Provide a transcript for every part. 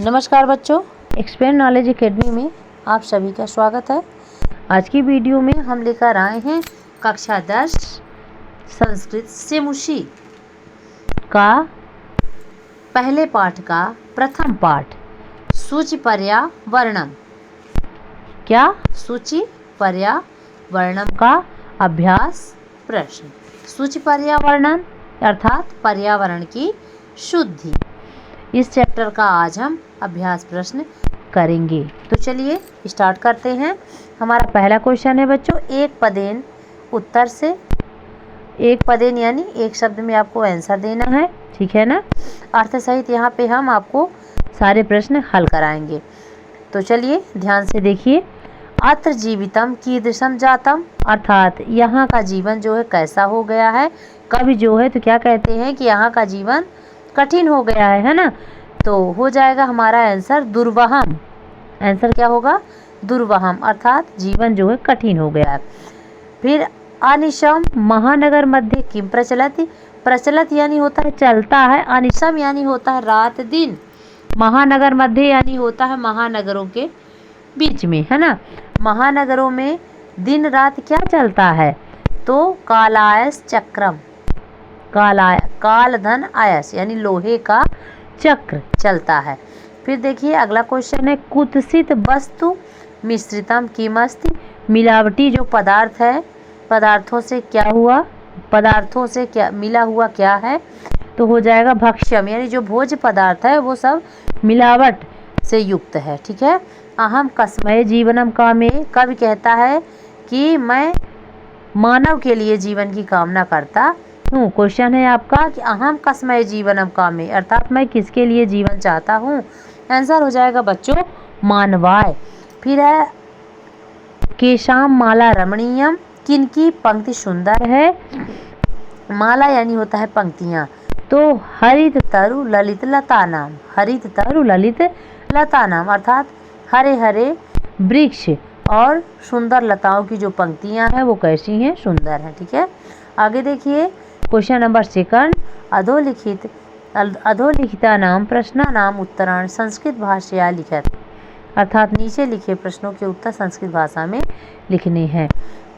नमस्कार बच्चों, expand knowledge academy में आप सभी का स्वागत है। आज की वीडियो में हम लेकर आए हैं कक्षा 10 संस्कृत सेमुशी का पहले पाठ का प्रथम पाठ सूचि पर्यावरणम। क्या? सूचि पर्यावरणम का अभ्यास प्रश्न। सूचि पर्यावरणम अर्थात पर्यावरण की शुद्धि, इस चैप्टर का आज हम अभ्यास प्रश्न करेंगे। तो चलिए स्टार्ट करते हैं। हमारा पहला क्वेश्चन है बच्चों, एक पदेन उत्तर से। एक पदेन यानी एक शब्द में आपको आंसर देना है, ठीक है ना। अर्थ सहित यहाँ पे हम आपको सारे प्रश्न हल कराएंगे। तो चलिए ध्यान से देखिए। अत्र जीवितम कीदृशम जातम, अर्थात यहाँ का जीवन जो है कैसा हो गया है। कभी जो है तो क्या कहते हैं कि यहाँ का जीवन कठिन हो गया है ना। तो हो जाएगा हमारा आंसर दुर्वहम। आंसर क्या होगा? दुर्वहम, अर्थात जीवन जो है कठिन हो गया है। फिर अनिशम महानगर मध्य किम प्रचलति, प्रचलित यानी होता है चलता है, अनिशम यानी होता है रात दिन, महानगर मध्य यानी होता है महानगरों के बीच में, है ना। महानगरों में दिन रात क्या चलता है? तो कालायस चक्रम, काल धन आयस यानी लोहे का चक्र चलता है। फिर देखिए अगला क्वेश्चन है, कुत्सित वस्तु मिश्रितम किमस्ति, मिलावटी जो पदार्थ है, पदार्थों से क्या हुआ, पदार्थों से क्या मिला हुआ क्या है? तो हो जाएगा भक्ष्यम, यानी जो भोज्य पदार्थ है वो सब मिलावट से युक्त है, ठीक है। अहम कस्मय जीवनम कामे, कवि कहता है कि मैं मानव के लिए जीवन की कामना करता हूँ। क्वेश्चन है आपका कि अहम कस्मय जीवनम कामे, अर्थात मैं किसके लिए जीवन चाहता हूँ। आंसर हो जाएगा बच्चों मानवाय। फिर है केशाम माला रमणीयम, किनकी पंक्ति सुंदर है। माला यानी होता है पंक्तियाँ। तो हरित तरु ललित लता नाम, हरित तरु ललित लता नाम, अर्थात हरे हरे वृक्ष और सुंदर लताओं की जो पंक्तियाँ हैं वो कैसी हैं? सुंदर हैं, ठीक है। आगे देखिए क्वेश्चन नंबर 2, अधोलिखिता नाम प्रश्न नाम उत्तरायण संस्कृत भाषया लिखत, अर्थात नीचे लिखे प्रश्नों के उत्तर संस्कृत भाषा में लिखने हैं।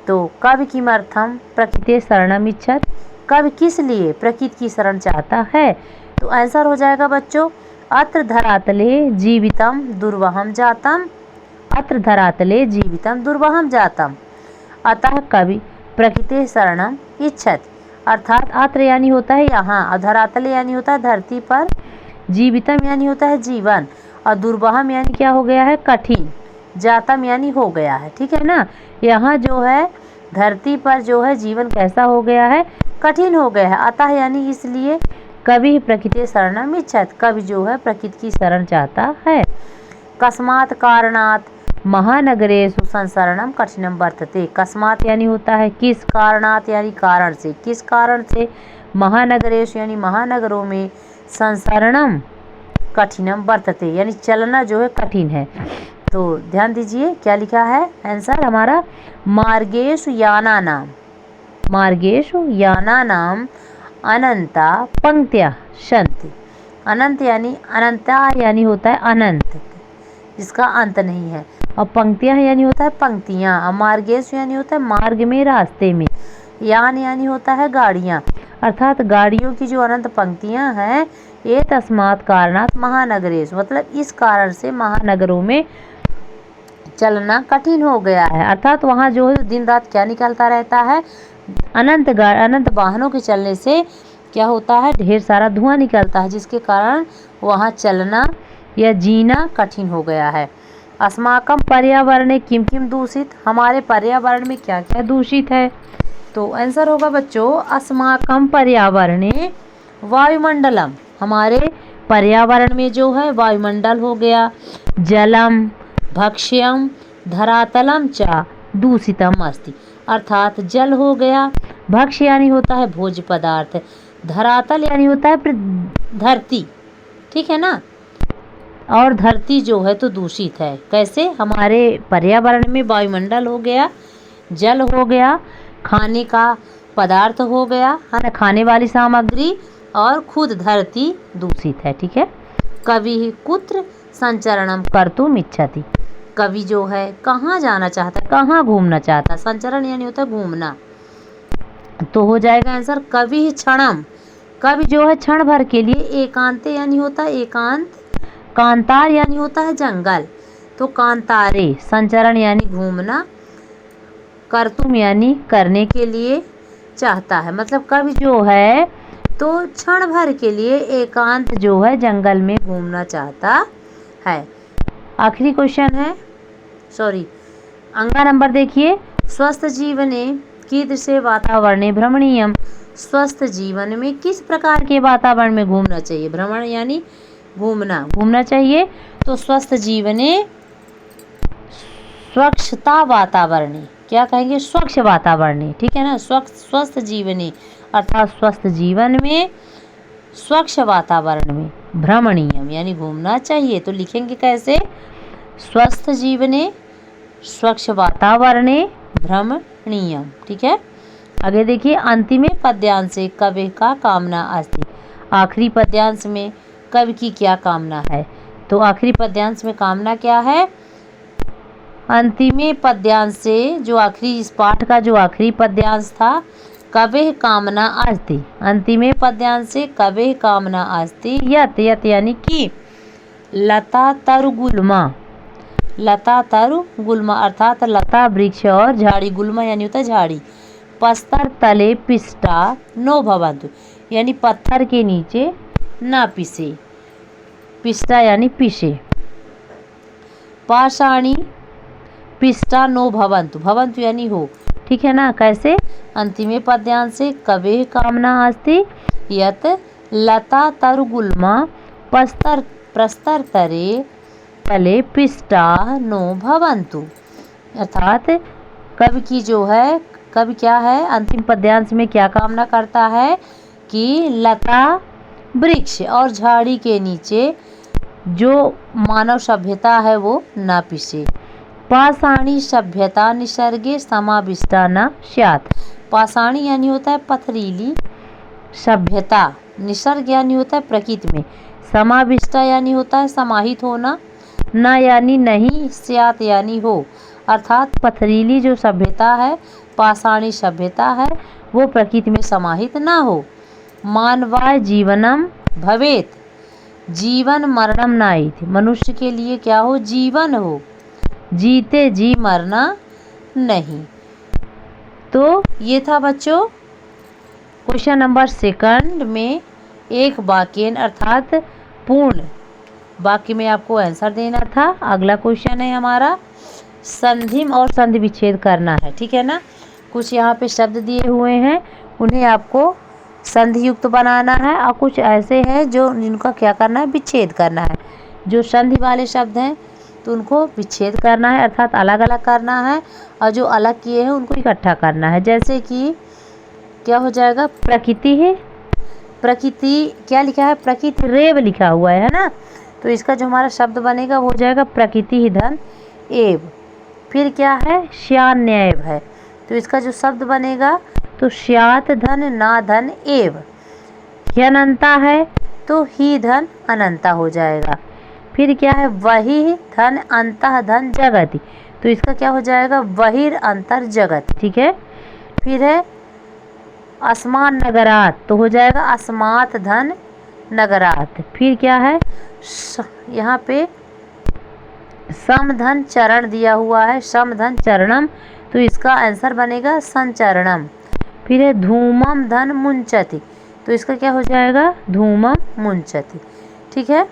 तो कवि किमर्थम प्रकृते शरणम इच्छत, कवि किस लिए प्रकृति की शरण चाहता है? तो आंसर हो जाएगा बच्चों अत्र धरातले जीवितम दुर्वहम जातम, अत्र धरातले जीवितम दुर्वहम जातम, अतः कवि प्रकृते शरणम इच्छत, अर्थात अत्र यानी होता है यहाँ, धरातले यानी होता है धरती पर, जीवितम यानी होता है जीवन, और दुर्वहम यानी क्या हो गया है? कठिन, जातम यानी हो गया है, ठीक है ना। यहाँ जो है धरती पर जो है जीवन कैसा हो गया है? कठिन हो गया है। अतः यानी इसलिए कवि प्रकृति शरणम इच्छत, कवि जो है प्रकृति की शरण चाहता है। कस्मात् कारणात् महानगरेषु संसरणम कठिनम वर्तते, कस्मात् यानी होता है किस, कारणात् यानी कारण से, किस कारण से, महानगरेषु यानी महानगरों में, संसरणम कठिनम वर्तते यानी चलना जो है कठिन है। तो ध्यान दीजिए क्या लिखा है आंसर हमारा, मार्गेषु याना नाम, मार्गेषु याना नाम अनंता पंक्त्या सन्ति, अनंत यानी अनंता यानी होता है अनंत जिसका अंत नहीं है, और पंक्तियाँ यानी होता है पंक्तियाँ, और मार्गेषु यानी होता है मार्ग में, रास्ते में, यान यानी होता है गाड़ियाँ, अर्थात गाड़ियों की जो अनंत पंक्तियाँ हैं। ये तस्मात् कारणात् महानगरेषु, मतलब इस कारण से महानगरों में चलना कठिन हो गया है, अर्थात वहाँ जो है दिन रात क्या निकलता रहता है? अनंत वाहनों के चलने से क्या होता है? ढेर सारा धुआं निकलता है, जिसके कारण वहाँ चलना या जीना कठिन हो गया है। अस्माकम पर्यावरणे किम किम दूषित, हमारे पर्यावरण में क्या क्या दूषित है? तो आंसर होगा बच्चों अस्माकम पर्यावरणे वायुमंडलम, हमारे पर्यावरण में जो है वायुमंडल हो गया, जलम भक्ष्यम धरातलम च दूषितम अस्ति, अर्थात जल हो गया, भक्ष्य यानी होता है भोज्य पदार्थ, धरातल यानी होता है धरती, ठीक है ना। और धरती जो है तो दूषित है, कैसे? हमारे पर्यावरण में वायुमंडल हो गया, जल हो गया, खाने का पदार्थ हो गया, है ना, खाने वाली सामग्री, और खुद धरती दूषित है, ठीक है। कवि कुत्र संचरणम कर्तुम इच्छति। कवि जो है कहाँ जाना चाहता है, कहाँ घूमना चाहता है। संचरण यानी होता है घूमना, तो हो जाएगा आंसर कवि क्षणम। कवि जो है क्षण भर के लिए, एकांते यानी होता है एकांत, कांतार यानी होता है जंगल, तो कांतारे। संचरण यानी घूमना, कर्तुम यानी करने के लिए चाहता है, मतलब कवि जो है तो क्षण भर के लिए एकांत जो है जंगल में घूमना चाहता है। आखिरी क्वेश्चन है, सॉरी अंगा नंबर देखिए। स्वस्थ जीवने कीदृशे वातावरणे भ्रमणीयम। स्वस्थ जीवन में किस प्रकार के वातावरण में घूमना चाहिए। भ्रमण यानी घूमना चाहिए, तो स्वस्थ जीवने स्वच्छता वातावरणी, क्या कहेंगे, स्वच्छ वातावरणी, ठीक है ना। स्वस्थ जीवने अर्थात स्वस्थ जीवन में, स्वच्छ वातावरण में, भ्रमणीयम यानी घूमना चाहिए। तो लिखेंगे कैसे, स्वस्थ जीवने स्वच्छ वातावरणे भ्रमणीयम, ठीक है। आगे देखिए, अंतिमे पद्यांशे कवि का कामना अस्ति। आखिरी पद्यांश में कवि की क्या कामना है। तो आखिरी पद्यांश में कामना क्या है, अंतिमे पद्यांश से, जो आखिरी इस पाठ का जो आखिरी पद्यांश था, कवेः कामना अस्ति। अंतिमे पद्यांश से कवेः कामना अस्ति यत्, यत् यानी कि लता तरुगुल्मा, लता तरुगुल्मा अर्थात लता वृक्ष और झाड़ी, गुल्मा यानी होता है झाड़ी, पस्तर तले पिष्टा नो भवन्तु यानी पत्थर के नीचे ना पिसे, पिष्टा यानी पिसे, पाषाणी पिष्टा नो भवन्तु, भवन्तु यानी हो, ठीक है ना। कैसे, अंतिमे पद्यांश से कवेः कामना अस्ति यत् लता तरुगुल्मा प्रस्तर तले पिष्टा नो भवन्तु, अर्थात कवि की जो है, कवि क्या है अंतिम पद्यांश में क्या कामना करता है कि लता वृक्ष और झाड़ी के नीचे जो मानव सभ्यता है वो ना पिसे। पाषाणी सभ्यता निसर्गे समाविष्टा न स्यात्। पाषाणी यानी होता है पथरीली, सभ्यता, निसर्ग यानी होता है प्रकृति में, समाविष्टा यानी होता है समाहित होना, न यानी नहीं, स्यात् यानी हो, अर्थात पथरीली जो सभ्यता है, पाषाणी सभ्यता है, वो प्रकृति में समाहित ना हो। मानवाय जीवनम भवेत, जीवन मरणम नाइति, मनुष्य के लिए क्या हो, जीवन हो, जीते जी मरना नहीं। तो ये था बच्चों क्वेश्चन नंबर 2 में एक वाक्य अर्थात पूर्ण वाक्य में आपको आंसर देना था। अगला क्वेश्चन है हमारा संधिम और संधि विच्छेद करना है, ठीक है ना। कुछ यहाँ पे शब्द दिए हुए हैं, उन्हें आपको संधि युक्त बनाना है, और कुछ ऐसे हैं जो जिनका क्या करना है, विच्छेद करना है। जो संधि वाले शब्द हैं तो उनको विच्छेद करना है, अर्थात अलग अलग करना है, और जो अलग किए हैं उनको इकट्ठा करना है। जैसे कि क्या हो जाएगा, प्रकृति है, प्रकृति क्या लिखा है, प्रकृति रेव लिखा हुआ है ना, तो इसका जो हमारा शब्द बनेगा वो हो जाएगा प्रकृति ही धन एव। फिर क्या है, श्यान्यव है, तो इसका जो शब्द बनेगा तो श्यात धन ना धन एव। ह्यनंता है तो ही धन अनंता हो जाएगा। फिर क्या है, वही धन अंतः धन जगति, तो इसका क्या हो जाएगा, वहिर अंतर जगत, ठीक है। फिर है अस्मान नगरात, तो हो जाएगा अस्मात धन नगरात। फिर क्या है, यहाँ पे समधन चरण दिया हुआ है, समधन चरणम, तो इसका आंसर बनेगा संचरणम। फिर है धूमम धन मुंचति, तो इसका क्या हो जाएगा, धूमम मुंचति, ठीक है।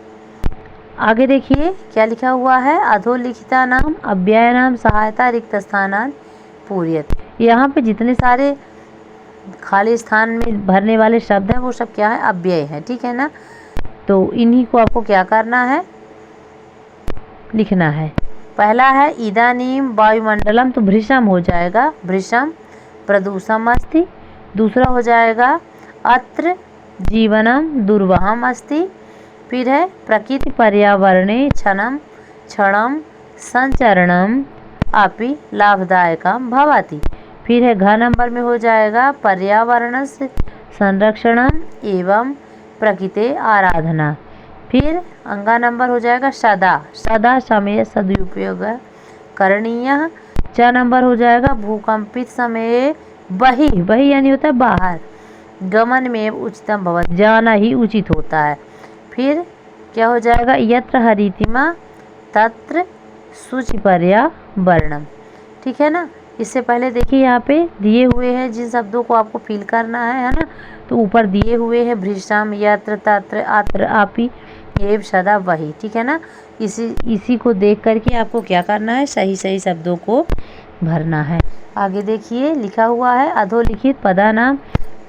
आगे देखिए क्या लिखा हुआ है, अधोलिखिता नाम अव्यय नाम सहायता रिक्त स्थानान पूर्यत। यहाँ पे जितने सारे खाली स्थान में भरने वाले शब्द हैं वो सब क्या है, अव्यय है, ठीक है ना। तो इन्हीं को आपको क्या करना है, लिखना है। पहला है इदानीम वायुमंडलम, तो भृशम हो जाएगा, भृशम प्रदूषम अस्ति। दूसरा हो जाएगा अत्र जीवनम दुर्वहम अस्ति। फिर है प्रकृति पर्यावरणे क्षणम क्षणम संचरणम अपि लाभदायकम भवति। फिर है घ नंबर में हो जाएगा पर्यावरण संरक्षणम एवं प्रकृति आराधना। फिर अंगा नंबर हो जाएगा सदा, सदा समय सदुपयोग करणीय। च नंबर हो जाएगा भूकंपित समय बहि, बहि यानी होता है बाहर, गमन में उचितम भवति, जाना ही उचित होता है। फिर क्या हो जाएगा यत्र हरितिमा तत्र शुचिपर्या वर्णम, ठीक है ना। इससे पहले देखिए यहाँ पे दिए हुए हैं जिन शब्दों को आपको फिल करना है ना, तो ऊपर दिए हुए हैं भृशम, यत्र, तत्र, अत्र, आपि, एव, सदा, वही, ठीक है ना। इसी को देख करके आपको क्या करना है, सही सही शब्दों को भरना है। आगे देखिए लिखा हुआ है अधोलिखित पदानाम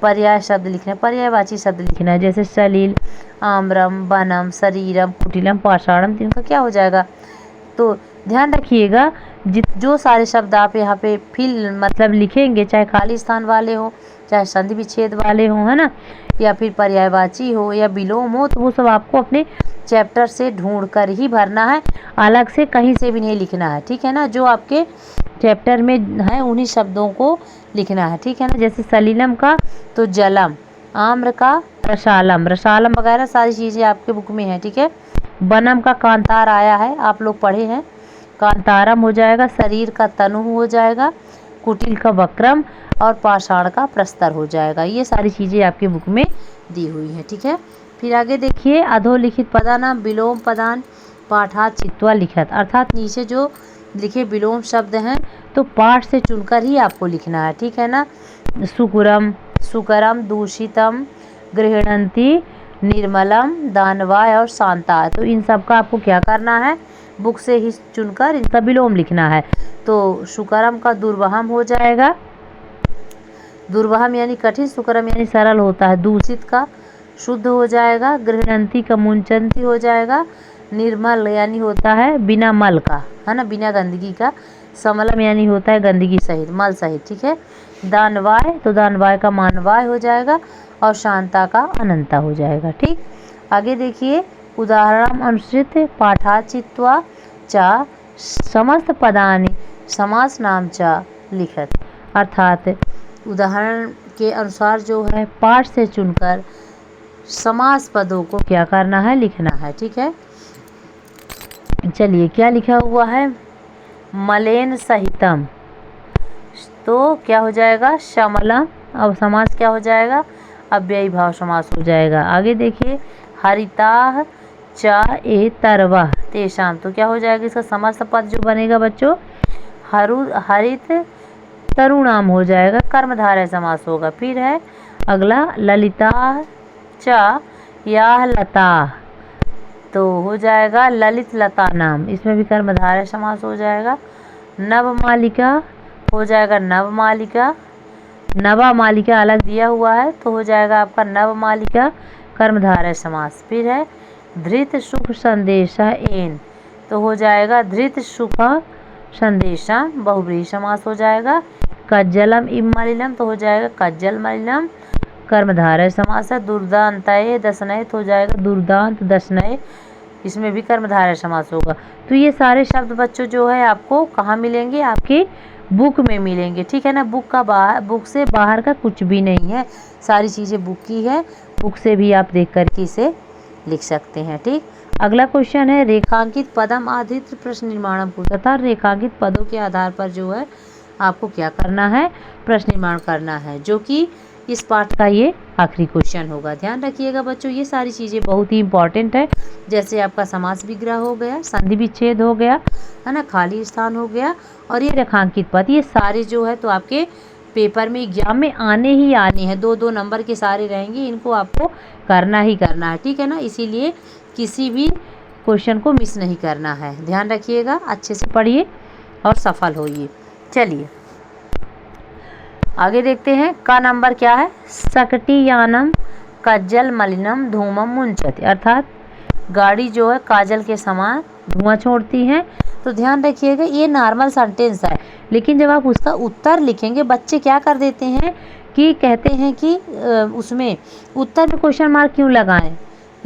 पर्याय शब्द लिखना है, पर्यायवाची शब्द लिखना है। जैसे सलील, आम्रम, वनम, शरीरम, कुटिलम, पाषाणम, इनका क्या हो जाएगा। तो ध्यान रखिएगा जो सारे शब्द आप यहाँ पे फिल मतलब लिखेंगे, चाहे खाली स्थान वाले हो, चाहे संधि विच्छेद वाले हो, है ना, या फिर पर्यायवाची हो या विलोम हो, तो वो सब आपको अपने चैप्टर से ढूंढ कर ही भरना है, अलग से कहीं से भी नहीं लिखना है, ठीक है ना। जो आपके चैप्टर में है उन्हीं शब्दों को लिखना है, ठीक है ना। जैसे सलीलम का तो जलम, आम्र का रसालम, रसालम वगैरह सारी चीज़ें आपके बुक में है, ठीक है। बनम का कांतार आया है, आप लोग पढ़े हैं, कांतारम हो जाएगा, शरीर का तनु हो जाएगा, कुटिल का वक्रम और पाषाण का प्रस्तर हो जाएगा। ये सारी चीज़ें आपके बुक में दी हुई हैं, ठीक है। फिर आगे देखिए अधोलिखित पदानाम विलोम पदान पाठात चित्वा लिखत, अर्थात नीचे जो लिखे विलोम शब्द हैं तो पाठ से चुनकर ही आपको लिखना है, ठीक है ना। सुकुरम, सुकरम, दूषितम, गृहणंती, निर्मलम, दानवाय और शांता, तो इन सब का आपको क्या करना है, बुक से ही चुनकर इनका विलोम लिखना है। तो सुकरम का दुर्वहम हो जाएगा, दुर्वहम यानी कठिन, सुकरम यानी सरल होता है। दूषित का शुद्ध हो जाएगा, गृहणंती का मुंचंती हो जाएगा, निर्मल यानी होता है बिना मल का, है ना, बिना गंदगी का, समलम यानी होता है गंदगी सहित, मल सहित, ठीक है। दानवाय तो दानवाय का मानवाय हो जाएगा और शांता का अनंता हो जाएगा, ठीक। आगे देखिए उदाहरण अनुसृत पाठा चित्वा चा समस्त पदानि समास नाम चा लिखत, अर्थात उदाहरण के अनुसार जो है पाठ से चुनकर समास पदों को क्या करना है, लिखना है, ठीक है। चलिए क्या लिखा हुआ है, मलेन सहितम, तो क्या हो जाएगा श्यामलम, अब समास क्या हो जाएगा, अव्ययी भाव समास हो जाएगा। आगे देखिए हरिताह चा ए तरवा तेषाम, तो क्या हो जाएगा इसका समस्त पद जो बनेगा बच्चों हरित तरुणाम हो जाएगा, कर्मधारय समास होगा। फिर है अगला ललिता चा या लता, तो हो जाएगा ललित लता नाम, इसमें भी कर्मधारय समास हो जाएगा। नवमालिका हो जाएगा नवमालिका, नवा मालिका अलग दिया हुआ है तो हो जाएगा आपका नवमालिका कर्मधारय समास। फिर है धृत सुख संदेशा एन, तो हो जाएगा धृत सुख संदेशा बहुब्रीहि समास हो जाएगा। कज्जलम इम मलिनम, तो हो जाएगा कज्जल मलिनम कर्मधारय समास है। दुर्दांतये दशनय, तो हो जाएगा दुर्दांत दशनय, इसमें भी कर्मधारय समास होगा। तो ये सारे शब्द बच्चों जो है आपको कहाँ मिलेंगे, आपकी बुक में मिलेंगे, ठीक है ना। बुक से बाहर का कुछ भी नहीं है, सारी चीज़ें बुक की है, बुक से भी आप देख करके इसे लिख सकते हैं, ठीक। अगला क्वेश्चन है रेखांकित पदम आधारित प्रश्न निर्माणम को, तथा रेखांकित पदों के आधार पर जो है आपको क्या करना है, प्रश्न निर्माण करना है, जो कि इस पाठ का ये आखिरी क्वेश्चन होगा। ध्यान रखिएगा बच्चों, ये सारी चीज़ें बहुत ही इंपॉर्टेंट है। जैसे आपका समास विग्रह हो गया, संधि विच्छेद हो गया, है ना, खाली स्थान हो गया, और ये रेखांकित पद, ये सारे जो है तो आपके पेपर में एग्जाम में आने ही आने हैं, 2-2 नंबर के सारे रहेंगे, इनको आपको करना ही करना है, ठीक है ना। इसीलिए किसी भी क्वेश्चन को मिस नहीं करना है। ध्यान रखिएगा, अच्छे से पढ़िए और सफल होइए। चलिए आगे देखते हैं, का नंबर क्या है, सकटियानम कज्जल मलिनम धूमम मुंचति, अर्थात गाड़ी जो है काजल के समान धुआं छोड़ती है। तो ध्यान रखिएगा ये नॉर्मल सेंटेंस है, लेकिन जब आप उसका उत्तर लिखेंगे बच्चे क्या कर देते हैं कि कहते हैं कि उसमें उत्तर में क्वेश्चन मार्क क्यों लगाएं,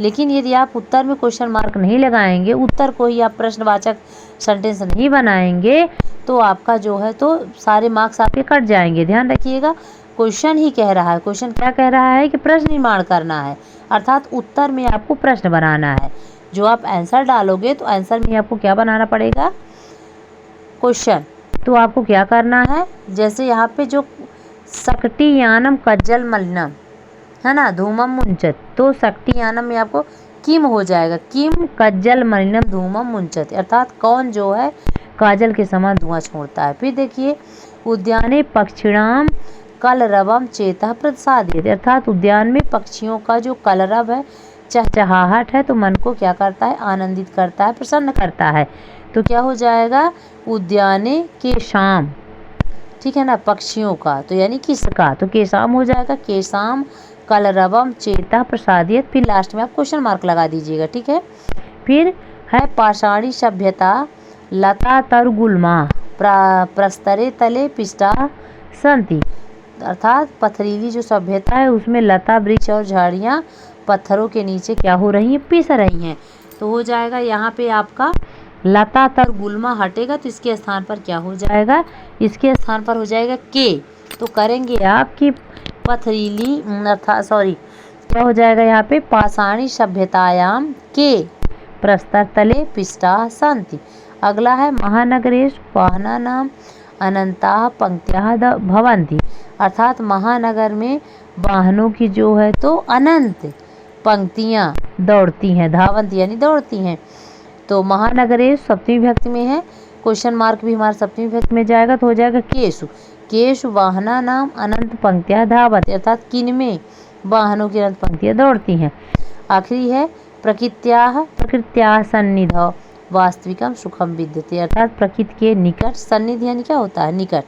लेकिन यदि आप उत्तर में क्वेश्चन मार्क नहीं लगाएंगे, उत्तर को ही आप प्रश्नवाचक सेंटेंस नहीं बनाएंगे, तो आपका जो है तो सारे मार्क्स आपके कट जाएंगे। ध्यान रखिएगा, क्वेश्चन ही कह रहा है, क्वेश्चन क्या कह रहा है कि प्रश्न निर्माण करना है, अर्थात उत्तर में आपको प्रश्न बनाना है। जो आप आंसर डालोगे तो आंसर में आपको क्या बनाना पड़ेगा, क्वेश्चन। तो आपको क्या करना है, जैसे यहाँ पे जो सक्टियानम कज्जल मलिनम है ना, धूमम मुंचत, तो सक्टियानम में आपको किम हो जाएगा, किम कज्जल मलिनम धूमम मुंचत, अर्थात कौन जो है काजल के समान धुआं छोड़ता है। फिर देखिए उद्याने पक्षिणाम कलरवम चेता प्रसादित, अर्थात उद्यान में पक्षियों का जो कलरव है, चहचहाहट है, तो मन को क्या करता है, आनंदित करता है, प्रसन्न करता है। तो क्या हो जाएगा, उद्याने के शाम, ठीक है ना, पक्षियों का, तो यानी किसका, तो के शाम हो जाएगा, के शाम कलरवम चेता प्रसादित। फिर लास्ट में आप क्वेश्चन मार्क लगा दीजिएगा, ठीक है। फिर है पाषाणी सभ्यता लता तरगुल्मा प्रस्तरे तले पिष्टा संति, अर्थात पथरीली जो सभ्यता है उसमें लता वृक्ष और झाड़ियाँ पत्थरों के नीचे क्या हो रही हैं, पिस रही हैं। तो हो जाएगा यहाँ पे आपका लता तरगुल्मा हटेगा तो इसके स्थान पर क्या हो जाएगा, इसके स्थान पर हो जाएगा के। तो करेंगे आप कि पथरीली अर्थात क्या हो जाएगा यहाँ पे, पाषाणी सभ्यतायाम के प्रस्तर तले पिष्टा शांति। अगला है महानगरेश वाहना नाम अनंता पंक्तियाः भवन्ति, अर्थात महानगर में वाहनों की जो है तो अनंत पंक्तियाँ दौड़ती हैं, धावंती यानी दौड़ती हैं। तो महानगरेश सप्तमी विभक्ति में है, क्वेश्चन मार्क भी हमारा सप्तमी विभक्ति में जाएगा, तो हो जाएगा केशु, केशु वाहना नाम अनंत पंक्तियाँ धावत, अर्थात किनमें वाहनों की अनंत पंक्तियाँ दौड़ती हैं। आखिरी है प्रकृत्याः सन्निधौ वास्तविकम सुखम विद्यते, अर्थात प्रकृति के निकट, सन्निधि यानी क्या होता है, निकट,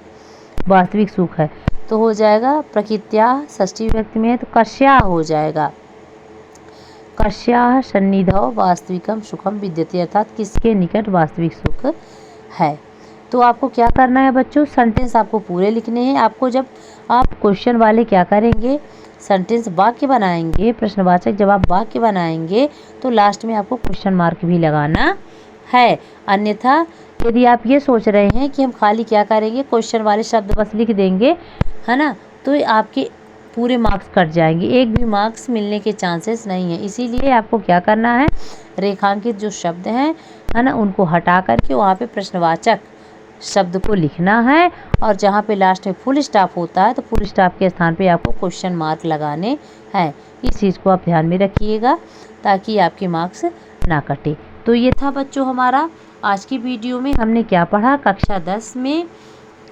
वास्तविक सुख है। तो हो जाएगा प्रकृत्याः षष्ठी विभक्ति में है तो कस्याः हो जाएगा, कस्याः सन्निधौ वास्तविकम सुखम विद्यते, अर्थात किसके निकट वास्तविक सुख है। तो आपको क्या करना है बच्चों, सेंटेंस आपको पूरे लिखने हैं। आपको जब आप क्वेश्चन वाले क्या करेंगे, सेंटेंस वाक्य बनाएंगे, प्रश्नवाचक जब आप वाक्य बनाएंगे तो लास्ट में आपको क्वेश्चन मार्क भी लगाना है। अन्यथा यदि आप ये सोच रहे हैं कि हम खाली क्या करेंगे, क्वेश्चन वाले शब्द बस लिख देंगे, है ना, तो आपके पूरे मार्क्स कट जाएंगे, एक भी मार्क्स मिलने के चांसेस नहीं है। इसीलिए आपको क्या करना है, रेखांकित जो शब्द हैं, है ना, उनको हटा करके वहाँ पे प्रश्नवाचक शब्द को लिखना है, और जहाँ पे लास्ट में फुल स्टॉप होता है तो फुल स्टॉप के स्थान पे आपको क्वेश्चन मार्क लगाने हैं। इस चीज़ को आप ध्यान में रखिएगा ताकि आपके मार्क्स ना कटे। तो ये था बच्चों हमारा आज की वीडियो में हमने क्या पढ़ा, कक्षा 10 में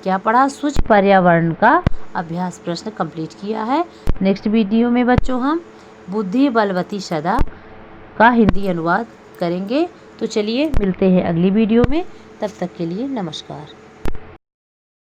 क्या पढ़ा, स्वच्छ पर्यावरण का अभ्यास प्रश्न कंप्लीट किया है। नेक्स्ट वीडियो में बच्चों हम बुद्धि बलवती सदा का हिंदी अनुवाद करेंगे। तो चलिए मिलते हैं अगली वीडियो में, तब तक के लिए नमस्कार।